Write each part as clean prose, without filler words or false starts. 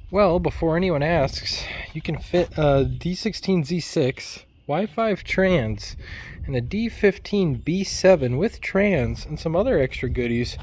Well, before anyone asks, you can fit a D16Z6 Y5 trans and a D15B7 with trans and some other extra goodies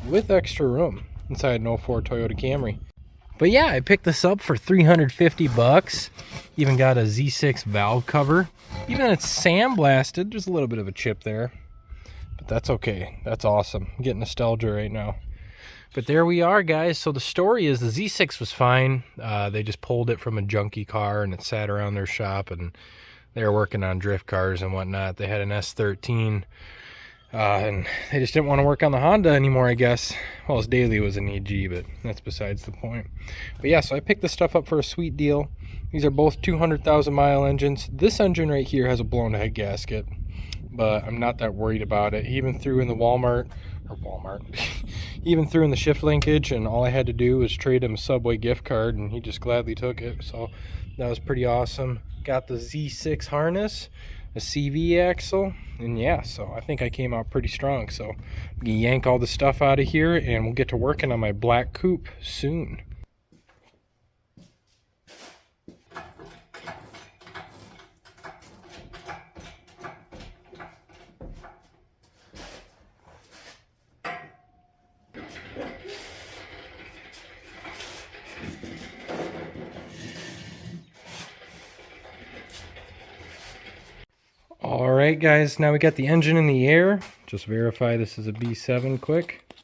with extra room inside an 04 Toyota Camry. But yeah, I picked this up for 350 bucks. Even got a Z6 valve cover. Even it's sandblasted. There's a little bit of a chip there, but that's okay. That's awesome. I'm getting nostalgia right now. But there we are, guys. So the story is the Z6 was fine. They just pulled it from a junky car and it sat around their shop, and they were working on drift cars and whatnot. They had an S13 and they just didn't want to work on the Honda anymore, I guess. Well, his daily was an EG, but that's besides the point. But yeah, so I picked this stuff up for a sweet deal. These are both 200,000 mile engines. This engine right here has a blown head gasket, but I'm not that worried about it. He even threw in the he even threw in the shift linkage, and all I had to do was trade him a Subway gift card, and he just gladly took it. So that was pretty awesome. Got the Z6 harness, a CV axle, and yeah, so I think I came out pretty strong. So I'm gonna yank all the stuff out of here, and we'll get to working on my black coupe soon. All right, guys, now we got the engine in the air. Just verify this is a B7 quick.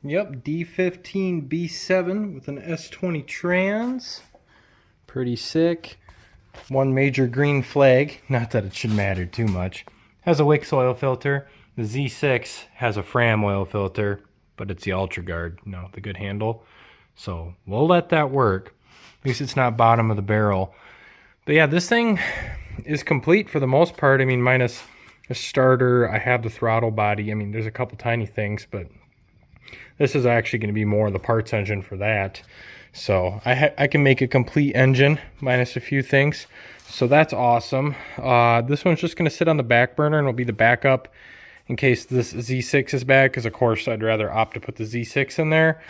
Yep, D15 B7 with an S20 trans. Pretty sick. One major green flag, not that it should matter too much. Has a Wix oil filter. The Z6 has a Fram oil filter, but it's the Ultra Guard, you know, the good handle. So we'll let that work. At least it's not bottom of the barrel. But yeah, this thing is complete for the most part. I mean, minus a starter. I have the throttle body. I mean, there's a couple tiny things, but this is actually going to be more the parts engine for that. So I can make a complete engine minus a few things. So that's awesome. This one's just going to sit on the back burner and will be the backup in case this Z6 is bad, because of course I'd rather opt to put the Z6 in there.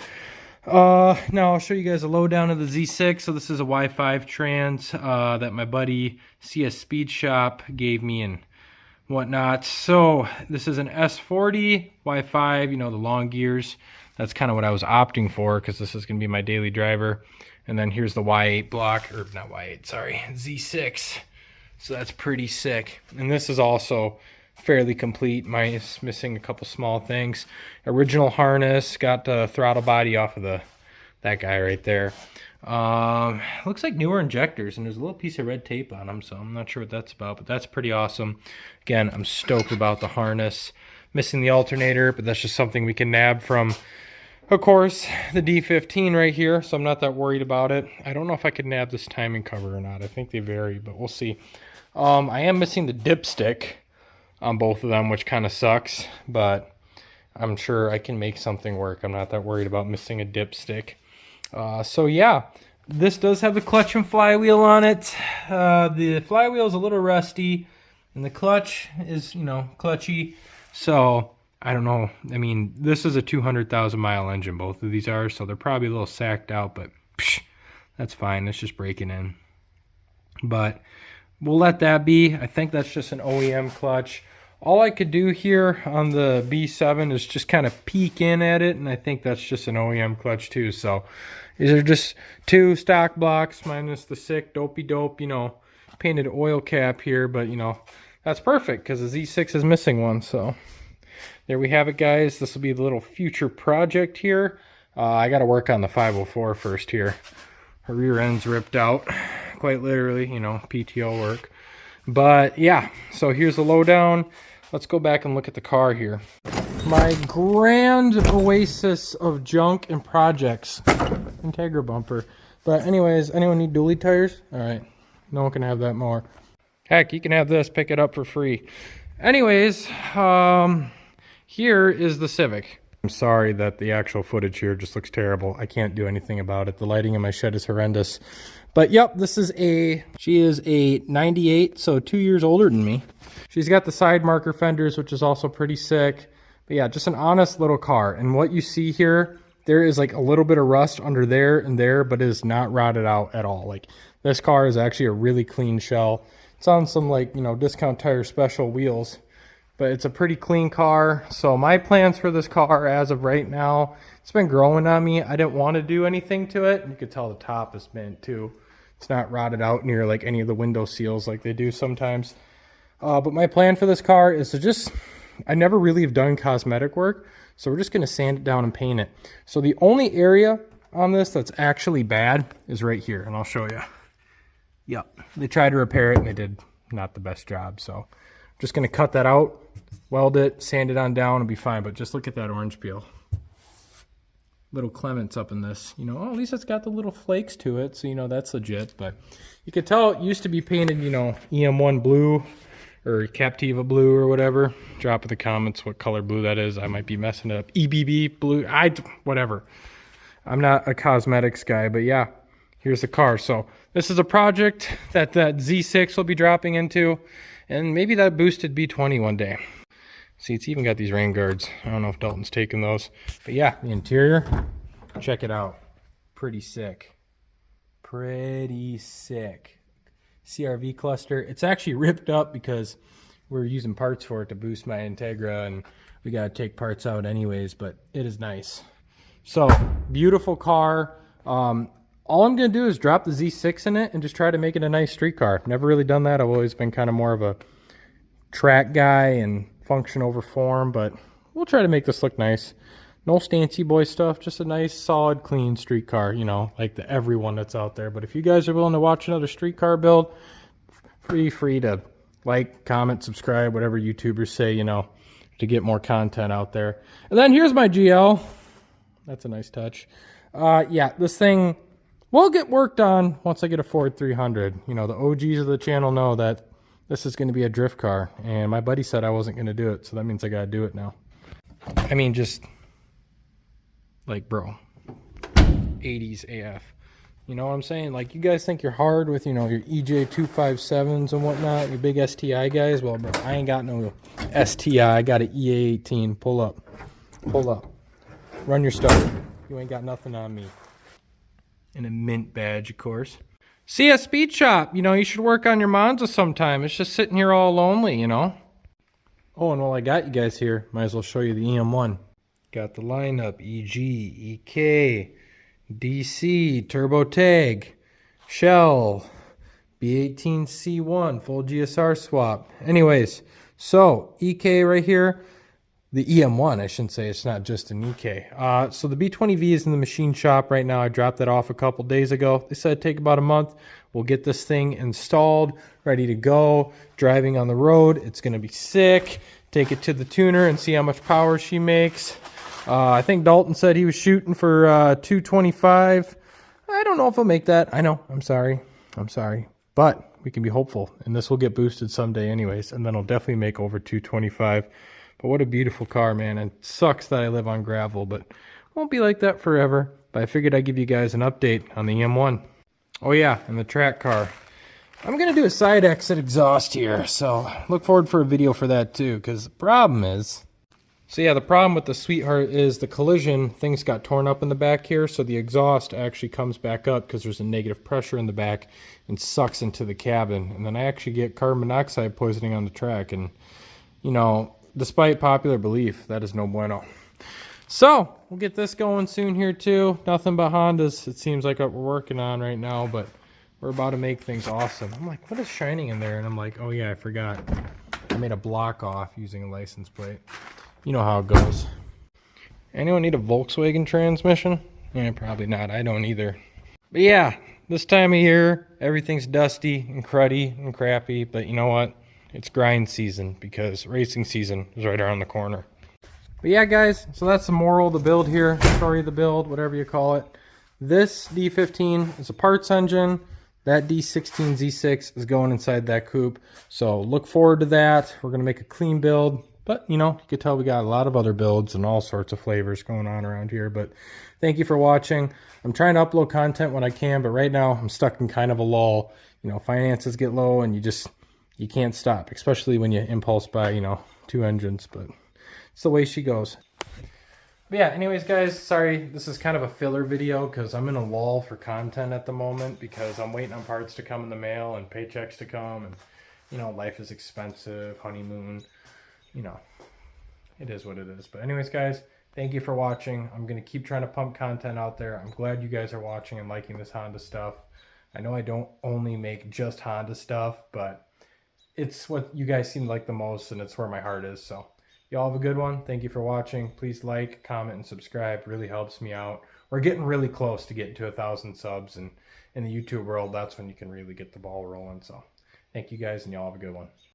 Now I'll show you guys a lowdown of the Z6. So this is a Y5 trans that my buddy CS Speed Shop gave me and whatnot. So this is an S40 Y5, you know, the long gears. That's kind of what I was opting for, because this is going to be my daily driver. And then here's the Y8 block, or not Y8, sorry, Z6. So that's pretty sick. And this is also fairly complete, minus missing a couple small things. Original harness, got the throttle body off of that guy right there. Looks like newer injectors, and there's a little piece of red tape on them, so I'm not sure what that's about, but that's pretty awesome. Again, I'm stoked about the harness. Missing the alternator, but that's just something we can nab from, of course, the D15 right here, so I'm not that worried about it. I don't know if I could nab this timing cover or not. I think they vary, but we'll see. I am missing the dipstick on both of them, which kind of sucks, but I'm sure I can make something work. I'm not that worried about missing a dipstick. So yeah, this does have the clutch and flywheel on it. The flywheel is a little rusty, and the clutch is, you know, clutchy. So I don't know. I mean, this is a 200,000 mile engine, both of these are, so they're probably a little sacked out, but psh, that's fine. It's just breaking in. But we'll let that be. I think that's just an OEM clutch. All I could do here on the B7 is just kind of peek in at it, and I think that's just an OEM clutch too. So these are just two stock blocks minus the sick dopey dope, you know, painted oil cap here, but you know, that's perfect because the Z6 is missing one. So there we have it, guys. This will be the little future project here. I got to work on the 504 first here. Her rear end's ripped out, quite literally, you know, PTO work. But yeah, so here's the lowdown. Let's go back and look at the car here. My grand oasis of junk and projects. Integra bumper. But anyways, anyone need dually tires? All right, no one can have that more. Heck, you can have this, pick it up for free. Anyways, here is the Civic. I'm sorry that the actual footage here just looks terrible. I can't do anything about it. The lighting in my shed is horrendous. But yep, she is a 98, so 2 years older than me. She's got the side marker fenders, which is also pretty sick. But yeah, just an honest little car. And what you see here, there is like a little bit of rust under there and there, but it is not rotted out at all. Like, this car is actually a really clean shell. It's on some, like, you know, Discount Tire special wheels, but it's a pretty clean car. So my plans for this car as of right now, it's been growing on me. I didn't want to do anything to it. You could tell the top is mint too. It's not rotted out near like any of the window seals like they do sometimes. But my plan for this car is to just, I never really have done cosmetic work, so we're just going to sand it down and paint it. So the only area on this that's actually bad is right here, and I'll show you. Yep, they tried to repair it and they did not the best job. So I'm just going to cut that out, weld it, sand it on down, and be fine. But just look at that orange peel. Little Clements up in this, you know. Oh, at least it's got the little flakes to it, so you know that's legit. But you could tell it used to be painted, you know, EM1 blue or Captiva blue or whatever. Drop in the comments what color blue that is. I might be messing it up. EBB blue, whatever. I'm not a cosmetics guy, but yeah, here's the car. So this is a project that Z6 will be dropping into, and maybe that boosted B20 one day. See, it's even got these rain guards. I don't know if Dalton's taking those, but yeah, the interior, check it out. Pretty sick. Pretty sick. CRV cluster. It's actually ripped up because we're using parts for it to boost my Integra, and we got to take parts out anyways, but it is nice. So, beautiful car. All I'm going to do is drop the Z6 in it and just try to make it a nice street car. Never really done that. I've always been kind of more of a track guy and function over form, but we'll try to make this look nice. No stancy boy stuff, just a nice, solid, clean street car, you know, like the everyone that's out there. But if you guys are willing to watch another street car build, free to like, comment, subscribe, whatever YouTubers say, you know, to get more content out there. And then here's my GL. That's a nice touch. Yeah, this thing will get worked on once I get a Ford 300. You know, the OGs of the channel know that this is going to be a drift car, and my buddy said I wasn't going to do it, so that means I got to do it now. I mean, just like, bro, 80s AF. You know what I'm saying? Like, you guys think you're hard with, you know, your EJ 257s and whatnot, your big STI guys. Well, bro, I ain't got no STI. I got an EA18. Pull up. Pull up. Run your stuff. You ain't got nothing on me. And a mint badge, of course. See a speed shop. You know, you should work on your Monza sometime. It's just sitting here all lonely, you know. Oh, and while I got you guys here, might as well show you the EM1. Got the lineup: EG, EK, DC, Turbo Tag, Shell, B18C1, full GSR swap. Anyways, so EK right here, the EM1, I shouldn't say, it's not just an EK. So the B20V is in the machine shop right now. I dropped that off a couple days ago. They said it'd take about a month. We'll get this thing installed, ready to go, driving on the road. It's going to be sick. Take it to the tuner and see how much power she makes. I think Dalton said he was shooting for 225. I don't know if I'll make that. I know. I'm sorry. But we can be hopeful, and this will get boosted someday anyways, and then I'll definitely make over 225. But what a beautiful car, man. It sucks that I live on gravel, but it won't be like that forever. But I figured I'd give you guys an update on the M1. Oh yeah, and the track car. I'm going to do a side exit exhaust here, so look forward for a video for that too, because the problem is... So yeah, the problem with the Sweetheart is the collision, things got torn up in the back here, so the exhaust actually comes back up because there's a negative pressure in the back and sucks into the cabin. And then I actually get carbon monoxide poisoning on the track, and, you know... Despite popular belief, that is no bueno. So, we'll get this going soon here too. Nothing but Hondas, it seems like what we're working on right now, but we're about to make things awesome. I'm like, what is shining in there? And I'm like, oh yeah, I forgot. I made a block off using a license plate. You know how it goes. Anyone need a Volkswagen transmission? Yeah, probably not. I don't either. But yeah, this time of year, everything's dusty and cruddy and crappy, but you know what? It's grind season because racing season is right around the corner. But yeah, guys, so that's the moral of the build here. Story of the build, whatever you call it. This D15 is a parts engine. That D16Z6 is going inside that coupe. So look forward to that. We're going to make a clean build. But, you know, you can tell we got a lot of other builds and all sorts of flavors going on around here. But thank you for watching. I'm trying to upload content when I can, but right now I'm stuck in kind of a lull. You know, finances get low and you can't stop, especially when you impulse buy, you know, 2 engines, but it's the way she goes. But yeah, anyways, guys, sorry, this is kind of a filler video because I'm in a lull for content at the moment because I'm waiting on parts to come in the mail and paychecks to come, and you know, life is expensive, honeymoon, you know, it is what it is. But anyways, guys, thank you for watching. I'm going to keep trying to pump content out there. I'm glad you guys are watching and liking this Honda stuff. I know I don't only make just Honda stuff, but it's what you guys seem to like the most, and it's where my heart is. So y'all have a good one. Thank you for watching. Please like, comment, and subscribe. Really helps me out. We're getting really close to getting to 1,000 subs, and in the YouTube world, that's when you can really get the ball rolling. So thank you guys, and y'all have a good one.